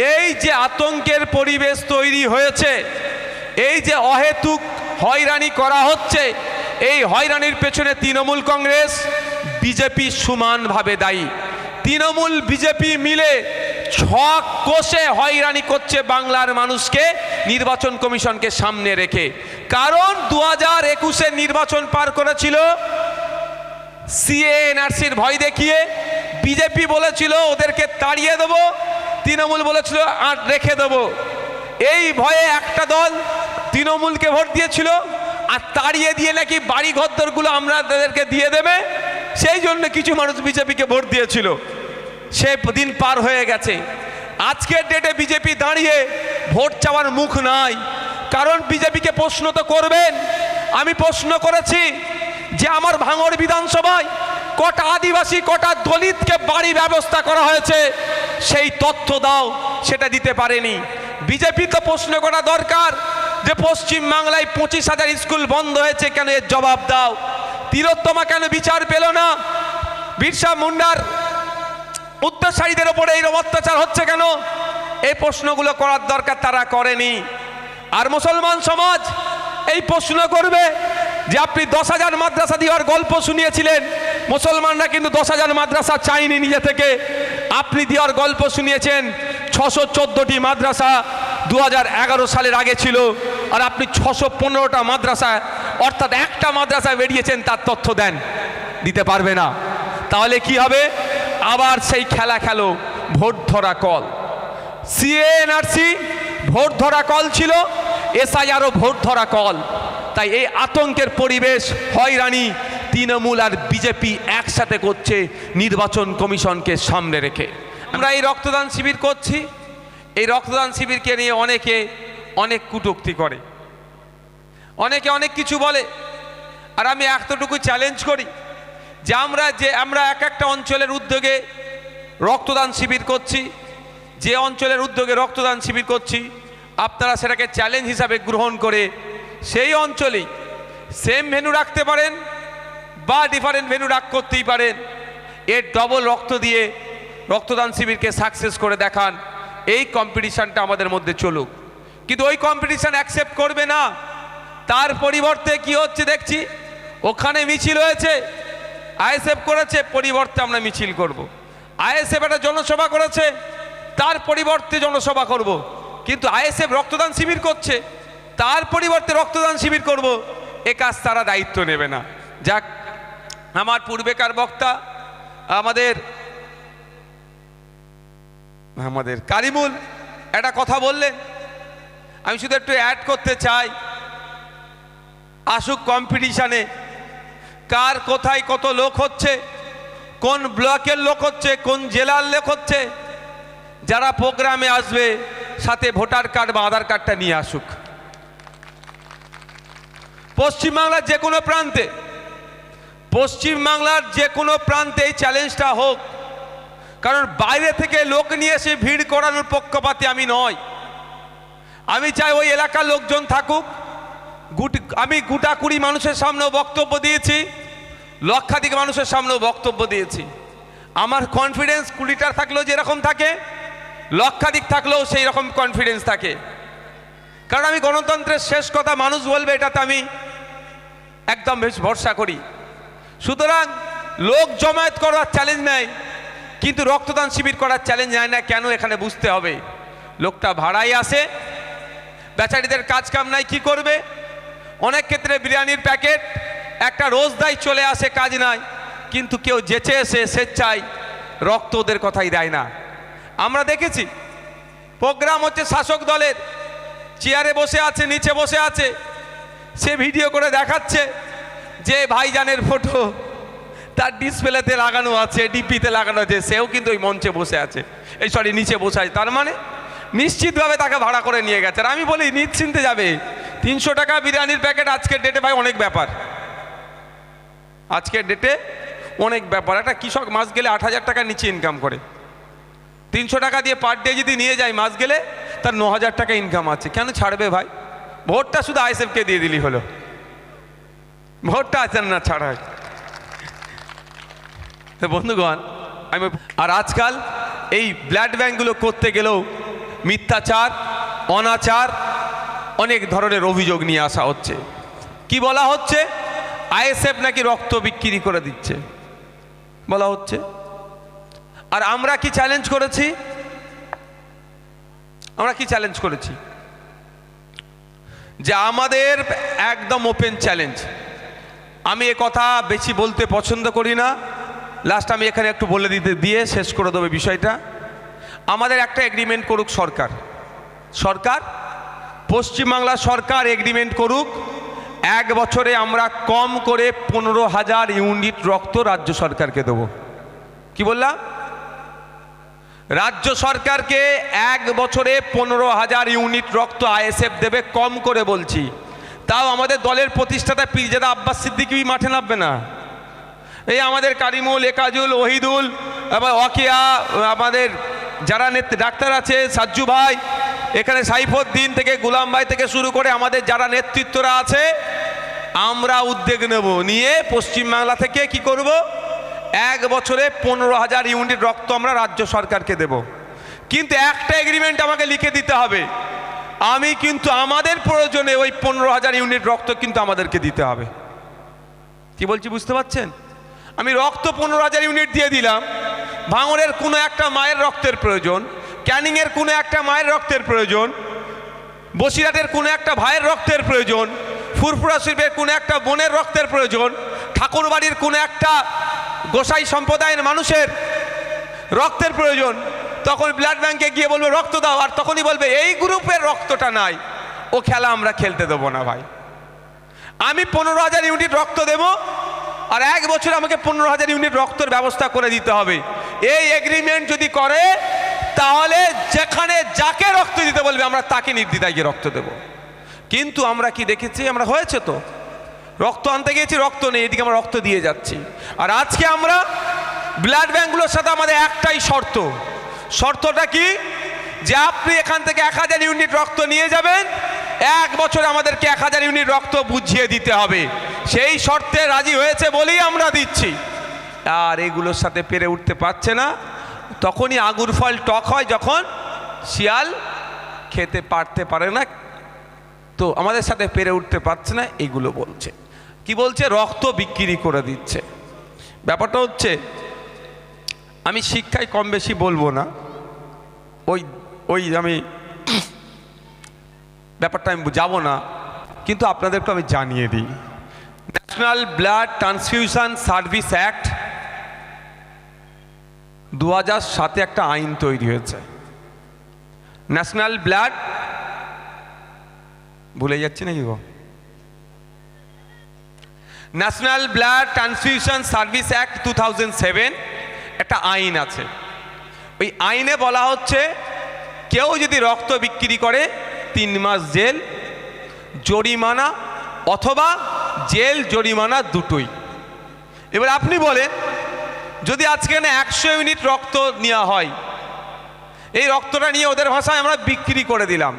এই যে আতঙ্কের পরিবেশ তৈরি হয়েছে, এই যে অহেতুক হয়রানি করা হচ্ছে, এই হয়রানির পেছনে তৃণমূল কংগ্রেস বিজেপি সমানভাবে দায়ী। তৃণমূল বিজেপি মিলে ছক কষে হয়রানি করছে বাংলার মানুষকে নির্বাচন কমিশনকে সামনে রেখে। কারণ 2021-এর নির্বাচন পার করেছিল সিএ এনআরসির ভয় দেখিয়ে। বিজেপি বলেছিল ওদেরকে তাড়িয়ে দেবো, তৃণমূল বলেছিল আর রেখে দেবো। এই ভয়ে একটা দল তৃণমূলকে ভোট দিয়েছিল, আর তাড়িয়ে দিয়ে নাকি বাড়ি ঘরদরগুলো আমরা তাদেরকে দিয়ে দেবে, সেই জন্য কিছু মানুষ বিজেপিকে ভোট দিয়েছিল। সে দিন পার হয়ে গেছে। আজকের ডেটে বিজেপি দাঁড়িয়ে ভোট চাওয়ার মুখ নাই। কারণ বিজেপিকে প্রশ্ন তো করবেন। আমি প্রশ্ন করেছি যে আমার ভাঙড় বিধানসভায় কটা আদিবাসী কটা দলিতকে বাড়ি ব্যবস্থা করা হয়েছে, সেই তথ্য দাও, সেটা দিতে পারেনি। বিজেপি তো প্রশ্ন করা দরকার যে পশ্চিম বাংলায় 25,000 স্কুল বন্ধ হয়েছে কেন, এর জবাব দাও। তিলোত্তমা কেন বিচার পেল না? বিরসা মুন্ডার উত্তরসারীদের ওপরে এইরকম অত্যাচার হচ্ছে কেন? এই প্রশ্নগুলো করার দরকার, তারা করেনি। আর মুসলমান সমাজ এই প্রশ্ন করবে যে আপনি 10,000 মাদ্রাসা দেওয়ার গল্প শুনিয়েছিলেন, মুসলমানরা কিন্তু 10,000 মাদ্রাসা চাইনি নিজে থেকে। আপনি দেওয়ার গল্প শুনিয়েছেন 614টি মাদ্রাসা 2011 সালের আগে ছিল, আর আপনি 615টা মাদ্রাসা অর্থাৎ একটা মাদ্রাসা বেরিয়েছেন, তার তথ্য দেন। দিতে পারবে না। তাহলে কি হবে? আবার সেই খেলা খেলো, ভোট ধরা কল। সিএনআরসি ভোট ধরা কল ছিল, এসআইআরও ভোট ধরা কল। তাই এই আতঙ্কের পরিবেশ, হয়রানি তৃণমূল আর বিজেপি একসাথে করছে নির্বাচন কমিশনকে সামনে রেখে। আমরা এই রক্তদান শিবির করছি। এই রক্তদান শিবিরকে নিয়ে অনেকে অনেক কটূক্তি করে, অনেকে অনেক কিছু বলে। আর আমি এতটুকু চ্যালেঞ্জ করি যে আমরা এক একটা অঞ্চলের উদ্যোগে রক্তদান শিবির করছি, যে অঞ্চলের উদ্যোগে রক্তদান শিবির করছি, আপনারা সেটাকে চ্যালেঞ্জ হিসাবে গ্রহণ করে সেই অঞ্চলেই সেম ভেন্যু রাখতে পারেন বা ডিফারেন্ট ভেন্যু করতেই পারেন। এর ডবল রক্ত দিয়ে রক্তদান শিবিরকে সাকসেস করে দেখান। এই কম্পিটিশানটা আমাদের মধ্যে চলুক। কিন্তু ওই কম্পিটিশান অ্যাকসেপ্ট করবে না। তার পরিবর্তে কি হচ্ছে দেখছি, ওখানে মিছিল হয়েছে, আইএসএফ করেছে, পরিবর্তে আমরা মিছিল করব। আইএসএফ একটা জনসভা করেছে, তার পরিবর্তে জনসভা করব। কিন্তু আইএসএফ রক্তদান শিবির করছে, তার পরিবর্তে রক্তদান শিবির করব, এ কাজ তারা দায়িত্ব নেবে না। যাক, আমার পূর্বেকার বক্তা আমাদের কারিমুল একটা কথা বললেন, আমি শুধু একটু অ্যাড করতে চাই। আসুক কম্পিটিশানে, কার কোথায় কত লোক হচ্ছে, কোন ব্লকের লোক হচ্ছে, কোন জেলার লোক হচ্ছে, যারা প্রোগ্রামে আসবে সাথে ভোটার কার্ড বা আধার কার্ডটা নিয়ে আসুক। পশ্চিমবাংলার যে কোনো প্রান্তে, পশ্চিমবাংলার যে কোনো প্রান্তে এই চ্যালেঞ্জটা হোক। কারণ বাইরে থেকে লোক নিয়ে এসে ভিড় করানোর পক্ষপাতী আমি নয়। আমি চাই ওই এলাকার লোকজন থাকুক। আমি গোটা 20 মানুষের সামনেও বক্তব্য দিয়েছি, লক্ষাধিক মানুষের সামনেও বক্তব্য দিয়েছি। আমার কনফিডেন্স 20টা থাকলেও যেরকম থাকে, লক্ষাধিক থাকলেও সেই রকম কনফিডেন্স থাকে। কারণ আমি গণতন্ত্রের শেষ কথা মানুষ বলবে, এটাতে আমি একদম বেশ ভরসা করি। সুতরাং লোক জমায়েত করার চ্যালেঞ্জ নেয়, কিন্তু রক্তদান শিবির করার চ্যালেঞ্জ নেয় না। কেন? এখানে বুঝতে হবে, লোকটা ভাড়াই আসে, বেচারিদের কাজ কাম নাই, কি করবে? অনেক ক্ষেত্রে বিরিয়ানির প্যাকেট একটা রোজ দেয়, চলে আসে, কাজ নাই। কিন্তু কেউ যেচে এসে স্বেচ্ছায় রক্ত ওদের কথাই দেয় না। আমরা দেখেছি প্রোগ্রাম হচ্ছে শাসক দলের, চেয়ারে বসে আছে, নিচে বসে আছে, সে ভিডিও করে দেখাচ্ছে যে ভাইজানের ফটো তার ডিসপ্লেতে লাগানো আছে, ডিপিতে লাগানো আছে, সেও কিন্তু ওই মঞ্চে বসে আছে, নিচে বসে আছে। তার মানে নিশ্চিতভাবে তাকে ভাড়া করে নিয়ে গেছে। আর আমি বলি নিশ্চিন্তে যাবে। 300 টাকা বিরিয়ানির প্যাকেট আজকের ডেটে ভাই অনেক ব্যাপার, আজকের ডেটে অনেক ব্যাপার। একটা কৃষক মাস গেলে 8,000 টাকার নিচে ইনকাম করে। 300 টাকা দিয়ে পার ডে যদি নিয়ে যায়, মাস গেলে তার 9,000 টাকা ইনকাম আছে। কেন ছাড়বে ভাই? ভোটটা শুধু আইএসএফকে দিয়ে দিলি হলো, ভোটটা আছেন না ছাড়া। তো বন্ধুগণ, আর আজকাল এই ব্লাড ব্যাঙ্কগুলো করতে গেলেও মিথ্যাচার, অনাচার, অনেক ধরনের অভিযোগ নিয়ে আসা হচ্ছে। কি বলা হচ্ছে? আইএসএফ নাকি রক্ত বিক্রি করে দিচ্ছে বলা হচ্ছে। আর আমরা কি চ্যালেঞ্জ করেছি? আমরা কি চ্যালেঞ্জ করেছি? যে আমাদের একদম ওপেন চ্যালেঞ্জ। আমি এ কথা বেশি বলতে পছন্দ করি না, লাস্ট আমি এখানে একটু বলে দিয়ে শেষ করে দেবো বিষয়টা। আমাদের একটা এগ্রিমেন্ট করুক সরকার, পশ্চিমবাংলা সরকার এগ্রিমেন্ট করুক, 1 বছরে আমরা কম করে 15,000 ইউনিট রক্ত রাজ্য সরকারকে দেব। কি বললাম? রাজ্য সরকারকে 1 বছরে 15,000 ইউনিট রক্ত আইএসএফ দেবে, কম করে বলছি। তাও আমাদের দলের প্রতিষ্ঠাতা পীরজাদা আব্বাস সিদ্দিকী মাঠে নামবে না। এই আমাদের কারিমুল, একাজুল, ওহিদুল, আবার ওয়াকিয়া, আমাদের যারা ডাক্তার আছে, সাজ্জু ভাই, এখানে সাইফুদ্দিন থেকে গুলাম ভাই থেকে শুরু করে আমাদের যারা নেতৃত্বরা আছে, আমরা উদ্যোগ নেব, নিয়ে পশ্চিমবাংলা থেকে কি করব, 1 বছরে 15,000 ইউনিট রক্ত আমরা রাজ্য সরকারকে দেব। কিন্তু একটা এগ্রিমেন্ট আমাকে লিখে দিতে হবে, আমি কিন্তু আমাদের প্রয়োজনে ওই 15,000 ইউনিট রক্ত কিন্তু আমাদেরকে দিতে হবে। কি বলছি বুঝতে পারছেন? আমি রক্ত 15,000 ইউনিট দিয়ে দিলাম, ভাঙড়ের কোনো একটা মায়ের রক্তের প্রয়োজন, ক্যানিংয়ের কোনো একটা মায়ের রক্তের প্রয়োজন, বসিরহাটের কোনো একটা ভাইয়ের রক্তের প্রয়োজন, ফুরফুরা শরীফের কোনো একটা বোনের রক্তের প্রয়োজন, ঠাকুরবাড়ির কোনো একটা গোসাই সম্প্রদায়ের মানুষের রক্তের প্রয়োজন, তখন ব্লাড ব্যাংকে গিয়ে বলবে রক্ত দাও, আর তখনই বলবে এই গ্রুপের রক্তটা নাই, ও খেলা আমরা খেলতে দেবো না ভাই। আমি 15,000 ইউনিট রক্ত দেব, আর 1 বছর আমাকে 15,000 ইউনিট রক্তের ব্যবস্থা করে দিতে হবে। এই এগ্রিমেন্ট যদি করে, তাহলে যেখানে যাকে রক্ত দিতে বলবে আমরা তাকে নির্দ্বিধায় গিয়ে রক্ত দেব। কিন্তু আমরা কি দেখেছি? আমরা হয়েছে তো রক্ত আনতে গিয়েছি, রক্ত নেই, এদিকে আমরা রক্ত দিয়ে যাচ্ছি। আর আজকে আমরা ব্লাড ব্যাঙ্কগুলোর সাথে আমাদের একটাই শর্তটা কি? যে আপনি এখান থেকে 1,000 ইউনিট রক্ত নিয়ে যাবেন, 1 বছরে আমাদেরকে 1,000 ইউনিট রক্ত বুঝিয়ে দিতে হবে। সেই শর্তে রাজি হয়েছে বলেই আমরা দিচ্ছি। আর এগুলোর সাথে পেরে উঠতে পারছে না, তখনই আঙুর ফল টক হয়, যখন শিয়াল খেতে পারে না। তো আমাদের সাথে পেরে উঠতে পারছে না, এগুলো বলছে। কি বলছে? রক্ত বিক্রি করে দিচ্ছে। ব্যাপারটা হচ্ছে, আমি শিক্ষায় কম বেশি বলবো না, ওই আমি ব্যাপারটা আমি যাবো না, কিন্তু আপনাদেরকে আমি জানিয়ে দিই, national blood transfusion service act 2007-এ একটা আইন তৈরি হয়েছে। ন্যাশনাল ব্লাড, ভুলে যাচ্ছি নাকি গো, national blood transfusion service act 2007 একটা আইন আছে। ওই আইনে বলা হচ্ছে, কেউ যদি রক্ত বিক্রি করে 3 মাস জেল, জরিমানা, অথবা জেল জরিমানা দুটোই। এবার আপনি বলেন, যদি আজকে 100 ইউনিট রক্ত নেওয়া হয়, এই রক্তটা নিয়ে ওদের ভাষায় আমরা বিক্রি করে দিলাম,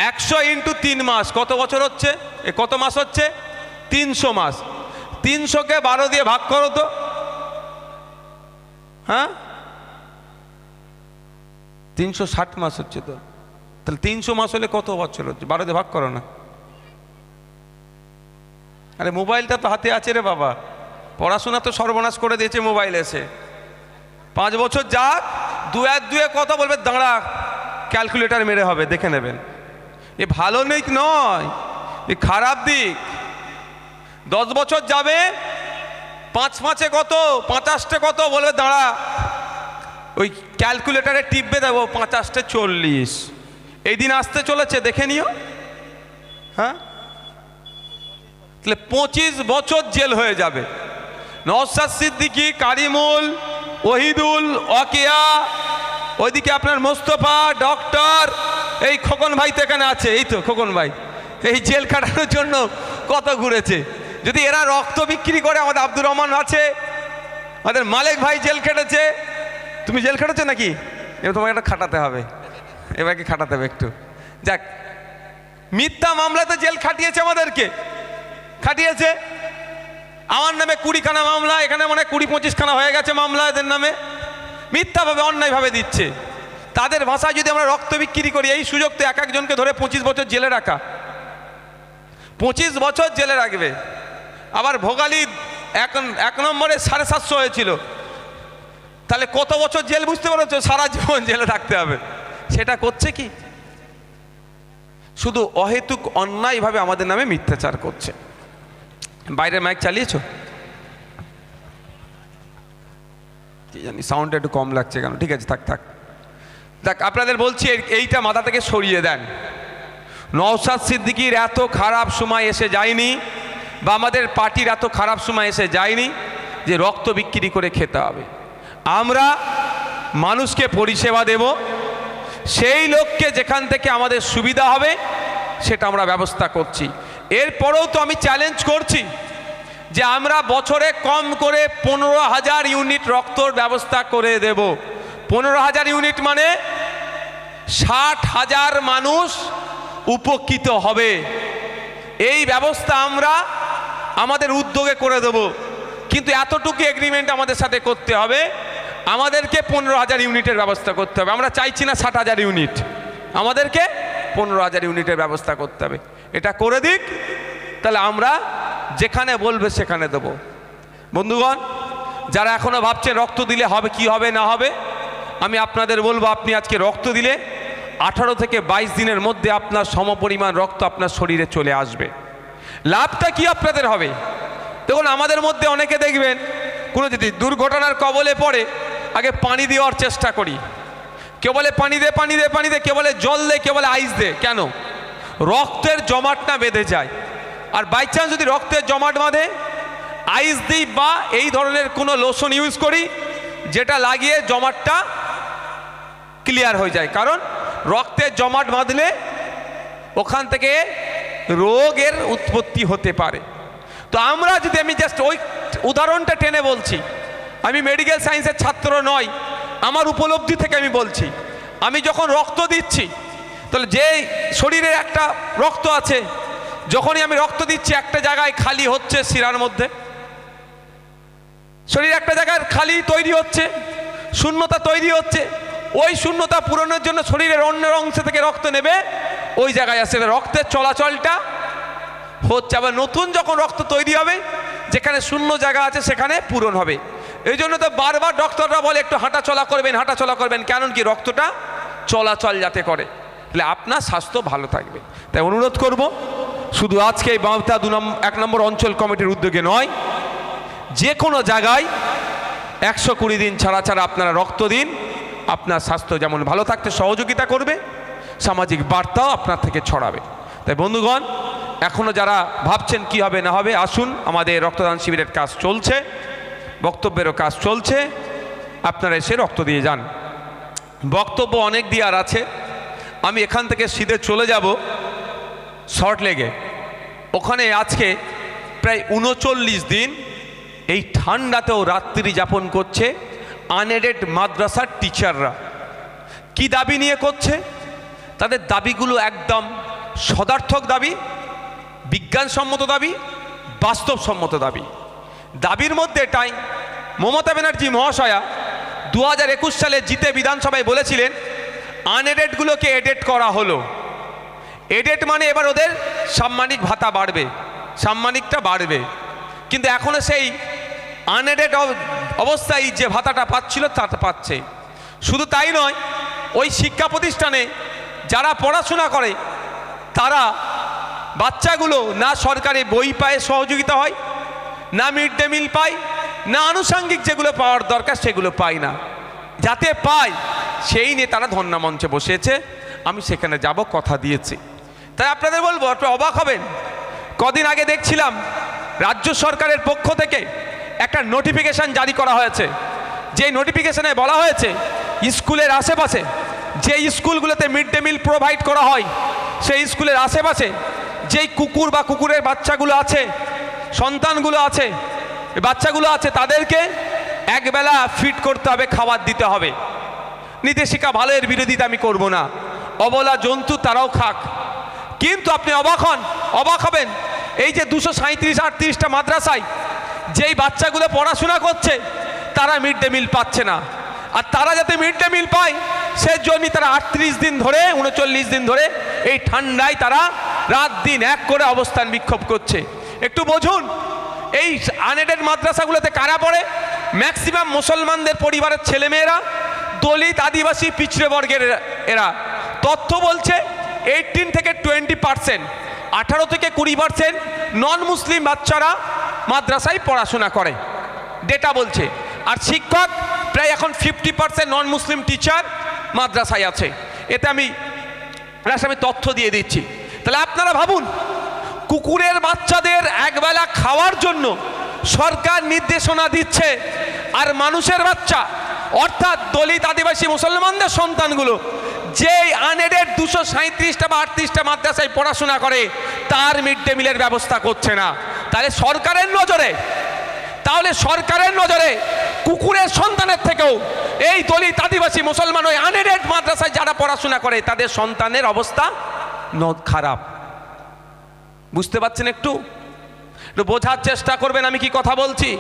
100 × 3 মাস কত বছর হচ্ছে? কত মাস হচ্ছে? 300 মাস। 300-কে 12 দিয়ে ভাগ করো তো, হ্যাঁ 360 মাস হচ্ছে তো। তাহলে 300 মাস হলে কত বছর হচ্ছে? 12 দিয়ে ভাগ করো না। আরে মোবাইলটা তো হাতে আছে রে বাবা, পড়াশোনা তো সর্বনাশ করে দিয়েছে মোবাইল এসে। 5 বছর যাক, 2 আর 2 কত বলবে, দাঁড়া ক্যালকুলেটার মেরে হবে, দেখে নেবেন। এ ভালো দিক নয়, এ খারাপ দিক। 10 বছর যাবে, 5 5-এ কত, 50-টে কত বলবে, দাঁড়া ওই ক্যালকুলেটারে টিপবে, দেবো 50-টে 40। এই দিন আসতে চলেছে, দেখে নিও। হ্যাঁ, তাহলে 25 বছর জেল হয়ে যাবে। নওশাদ সিদ্দিকী, কারিমুল, ওহিদুল, ওয়াকিয়া, ওইদিকে আপনার মোস্তফা, ডক্টর, এই খোকন ভাই তো এখানে আছে, এই তো খোকন ভাই, এই জেল কাটানোর জন্য কত ঘুরেছে। যদি এরা রক্ত বিক্রি করে, আমাদের আব্দুর রহমান আছে, আমাদের মালিক ভাই জেল কেটেছে। তুমি জেল কেটেছো নাকি? এবার তোমাকে একটা খাটাতে হবে, এবারকে খাটাতে হবে একটু। যাক, মিথ্যা মামলাতে জেল খাটিয়েছে, আমাদেরকে খাটিয়েছে। আমার নামে 20খানা মামলা, এখানে মনে হয় 20-25খানা হয়ে গেছে মামলা এদের নামে। মিথ্যাভাবে, অন্যায়ভাবে দিচ্ছে। তাদের ভাষায় যদি আমরা রক্ত বিক্রি করি, এই সুযোগ তো এক একজনকে ধরে 25 বছর জেলে রাখা, 25 বছর জেলে রাখবে। আবার ভোগালী এক নম্বরে 750 হয়েছিল, তাহলে কত বছর জেল বুঝতে পারছো? সারা জীবন জেলে থাকতে হবে। সেটা করছে কি? শুধু অহেতুক অন্যায়ভাবে আমাদের নামে মিথ্যাচার করছে। বাইরের মাইক চালিয়েছো? কি জানি সাউন্ডটা একটু কম লাগছে কেন? ঠিক আছে, থাক থাক থাক। আপনাদের বলছি এইটা মাথা থেকে সরিয়ে দেন। নওশাদ সিদ্দিকীর এত খারাপ সময় এসে যায়নি, বা আমাদের পার্টির এত খারাপ সময় এসে যায়নি যে রক্ত বিক্রি করে খেতে হবে। আমরা মানুষকে পরিষেবা দেব, সেই লোককে যেখান থেকে আমাদের সুবিধা হবে সেটা আমরা ব্যবস্থা করছি। এরপরেও তো আমি চ্যালেঞ্জ করছি যে আমরা বছরে কম করে 15,000 ইউনিট রক্তর ব্যবস্থা করে দেব। 15,000 ইউনিট মানে 60,000 মানুষ উপকৃত হবে। এই ব্যবস্থা আমরা আমাদের উদ্যোগে করে দেব, কিন্তু এতটুকু এগ্রিমেন্ট আমাদের সাথে করতে হবে, আমাদেরকে 15,000 ইউনিটের ব্যবস্থা করতে হবে। আমরা চাইছি না 60,000 ইউনিট, আমাদেরকে 15,000 ইউনিটের ব্যবস্থা করতে হবে। এটা করে দিক, তাহলে আমরা যেখানে বলবে সেখানে দেব। বন্ধুগণ, যারা এখনো ভাবছেন রক্ত দিলে হবে কি হবে না হবে, আমি আপনাদের বলবো, আপনি আজকে রক্ত দিলে 18 থেকে 22 দিনের মধ্যে আপনার সমপরিমাণ রক্ত আপনার শরীরে চলে আসবে। লাভটা কি আপনাদের হবে? দেখুন, আমাদের মধ্যে অনেকে দেখবেন কোনো যদি দুর্ঘটনার কবলে পড়ে আগে পানি দেওয়ার চেষ্টা করি। কেউ বলে পানি দে পানি দে পানি দে, কেউ বলে জল দে, কেউ বলে আইস দে। কেন? রক্তের জমাটটা বেঁধে যায়। আর বাই চান্স যদি রক্তের জমাট বাঁধে, আইস দিই বা এই ধরনের কোনো লোশন ইউজ করি যেটা লাগিয়ে জমাটটা ক্লিয়ার হয়ে যায়। কারণ রক্তের জমাট বাঁধলে ওখান থেকে রোগের উৎপত্তি হতে পারে। তো আমরা যদি, আমি জাস্ট ওই উদাহরণটা টেনে বলছি, আমি মেডিকেল সায়েন্সের ছাত্র নয়, আমার উপলব্ধি থেকে আমি বলছি। আমি যখন রক্ত দিচ্ছি, তাহলে যে শরীরের একটা রক্ত আছে, যখনই আমি রক্ত দিচ্ছি একটা জায়গায় খালি হচ্ছে, শিরার মধ্যে শরীর একটা জায়গায় খালি তৈরি হচ্ছে, শূন্যতা তৈরি হচ্ছে। ওই শূন্যতা পূরণের জন্য শরীরের অন্য অংশ থেকে রক্ত নেবে, ওই জায়গায় আসে রক্তের চলাচলটা হচ্ছে। আবার নতুন যখন রক্ত তৈরি হবে, যেখানে শূন্য জায়গা আছে সেখানে পূরণ হবে। এই জন্য তো বারবার ডক্টররা বলে একটু হাঁটাচলা করবেন, হাঁটাচলা করবেন। কারণ কি? রক্তটা চলাচল যাতে করে, তাহলে আপনার স্বাস্থ্য ভালো থাকবে। তাই অনুরোধ করব, শুধু আজকে এই বাঁধা 1 নম্বর অঞ্চল কমিটির উদ্যোগে নয়, যে কোনো জায়গায় 120 দিন ছাড়া ছাড়া আপনারা রক্ত দিন। আপনার স্বাস্থ্য যেমন ভালো থাকতে সহযোগিতা করবে, সামাজিক বার্তাও আপনার থেকে ছড়াবে। তাই বন্ধুগণ, এখনও যারা ভাবছেন কি হবে না হবে, আসুন, আমাদের রক্তদান শিবিরের কাজ চলছে, বক্তব্যেরও কাজ চলছে, আপনারা এসে রক্ত দিয়ে যান। বক্তব্য অনেক দেওয়ার আছে। আমি এখান থেকে সিধে চলে যাব সল্টলেকে। ওখানে আজকে প্রায় 39 দিন এই ঠান্ডাতেও রাত্রি যাপন করছে আনএডেড মাদ্রাসার টিচাররা। কি দাবি নিয়ে করছে? তাদের দাবিগুলো একদম সদার্থক দাবি, বিজ্ঞানসম্মত দাবি, বাস্তবসম্মত দাবি। দাবির মধ্যে এটাই, মমতা ব্যানার্জি মহাশয়া 2021 সালে জিতে বিধানসভায় বলেছিলেন আনএডেডগুলোকে এডেড করা হলো। এডেড মানে এবার ওদের সাম্মানিক ভাতা বাড়বে, সাম্মানিকটা বাড়বে। কিন্তু এখনও সেই আনএডেড অবস্থায় যে ভাতাটা পাচ্ছিল তা পাচ্ছে। শুধু তাই নয়, ওই শিক্ষা প্রতিষ্ঠানে যারা পড়াশোনা করে তারা বাচ্চাগুলো না সরকারি বই পায়, সহযোগিতা হয়, না মিড ডে মিল পায়, না আনুষঙ্গিক যেগুলো পাওয়ার দরকার সেগুলো পায় না। যাতে পায় সেই নিয়ে তারা ধর্ণা মঞ্চে বসেছে। আমি সেখানে যাব, কথা দিয়েছি। তাই আপনাদের বলবো, আপনি অবাক হবেন। কদিন আগে দেখছিলাম রাজ্য সরকারের পক্ষ থেকে একটা নোটিফিকেশন জারি করা হয়েছে। যে নোটিফিকেশনে বলা হয়েছে স্কুলের আশেপাশে যে স্কুলগুলোতে মিড ডে মিল প্রোভাইড করা হয়, সেই স্কুলের আশেপাশে যেই কুকুর বা কুকুরের বাচ্চাগুলো আছে, সন্তানগুলো আছে, বাচ্চাগুলো আছে, তাদেরকে একবেলা ফিড করতে হবে, খাবার দিতে হবে। নির্দেশিকা ভালো, এর বিরোধিতা আমি করব না। অবলা জন্তু তারাও খাক। কিন্তু আপনি অবাক হবেন, এই যে 237-38টা মাদ্রাসায় যেই বাচ্চাগুলো পড়াশোনা করছে তারা মিড ডে মিল পাচ্ছে না। আর তারা যাতে মিড ডে মিল পায় সেজন্য তারা 38 দিন ধরে 39 দিন ধরে এই ঠান্ডায় তারা রাত দিন এক করে অবস্থান বিক্ষোভ করছে। একটু বুঝুন, এই আনএডেড মাদ্রাসাগুলোতে কারা পড়ে? ম্যাক্সিমাম মুসলমানদের পরিবারের ছেলেমেয়েরা, দলিত, আদিবাসী, পিছড়ে বর্গের এরা। তথ্য বলছে 18 থেকে 20%, 18 থেকে 20% নন মুসলিম বাচ্চারা মাদ্রাসায় পড়াশোনা করে, ডেটা বলছে। আর শিক্ষক প্রায় এখন 50% নন মুসলিম টিচার মাদ্রাসায় আছে। এতে আমি তথ্য দিয়ে দিচ্ছি। তাহলে আপনারা ভাবুন, কুকুরের বাচ্চাদের একবেলা খাওয়ার জন্য সরকার নির্দেশনা দিচ্ছে, আর মানুষের বাচ্চা অর্থাৎ দলিত, আদিবাসী, মুসলমানদের সন্তানগুলো যেই আনএডেড 237টা বা 38টা মাদ্রাসায় পড়াশোনা করে তার মিড ডে মিলের ব্যবস্থা করছে না। তাহলে সরকারের নজরে কুকুরের সন্তানের থেকেও এই দলিত, আদিবাসী, মুসলমান ওই আনএডেড মাদ্রাসায় যারা পড়াশোনা করে তাদের সন্তানের অবস্থা খারাপ। বুঝতে পারছেন? একটু বোঝার চেষ্টা করবেন আমি কি কথা বলছি।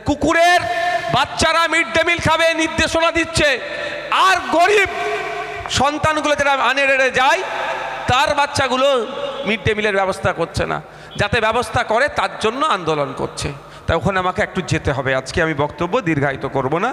কুকুরের বাচ্চারা মিড ডে মিল খাবে নির্দেশনা দিচ্ছে, আর গরিব সন্তানগুলো যারা আনএডেডে যায় তার বাচ্চাগুলো মিড ডে মিলের ব্যবস্থা করছে না। যাতে ব্যবস্থা করে তার জন্য আন্দোলন করছে। তাই ওখানে আমাকে একটু যেতে হবে। আজকে আমি বক্তব্য দীর্ঘায়িত করব না।